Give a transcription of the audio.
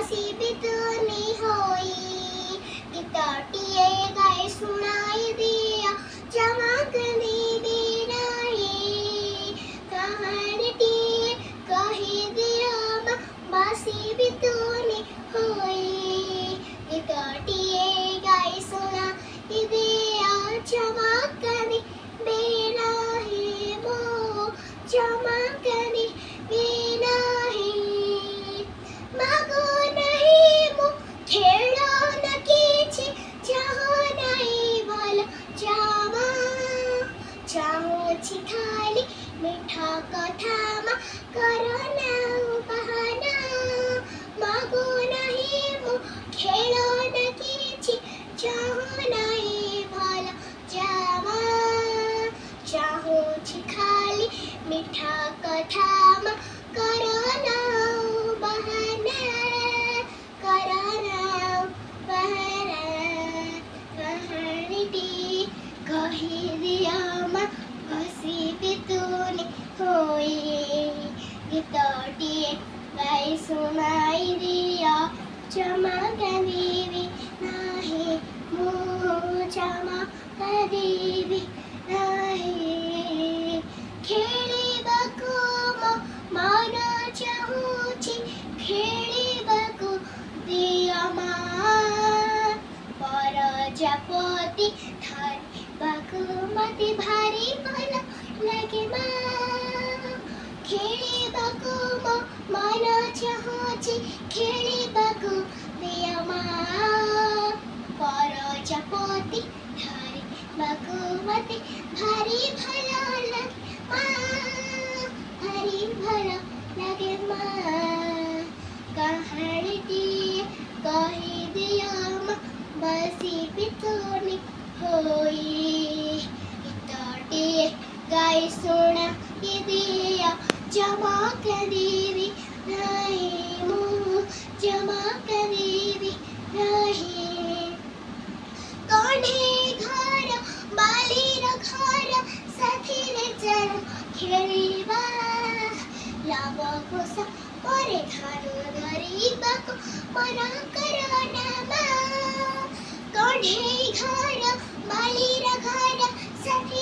बसी बितनी होई किताटिए गाए सुनाई दिया चमक दी नहीं कहानीटिए कही दिया बसी बितनी होई किताटिए गाए सुनाई दिया चमक दी नहीं वो चमक दी नहीं मागो नहीं मो खेलो न किछि चाहो नहीं भल जामा चाहो छि खाली मीठा कथा मा करो ना बहाना मागो नहीं मो खेलो न किछि चाहो नहीं भल जामा चाहो छि खाली मीठा कथा मा करो ना बहाना कहानीटी कही दिया माँ बसी बितूनी होई गीतटिए गाई सुनाई दिया चमक दीवी नाही मुँह चमक दीवी नाही खेलिबाको मन चाहुछि खेलिबाको दिया माँ प्रजापति थारिबाको मते भारी भल लागे माँ खेलिबाको मन चाहुछि खेलिबाको दिया माँ प्रजापति थारिबाको मते भारी भल लागे माँ भारी भल लागे माँ कहानीटिए कही दिया माँ बसी बितनी होई गीतटिए गाई सुनाई दिया चमक दीवी नहीं मुँह चमक दीवी नहीं कौने घर बालीर घर साथी रे चल खेलिबा लाभ घोष परे धान धरिबाको मन करो ना कौने घर बालीर घर साथी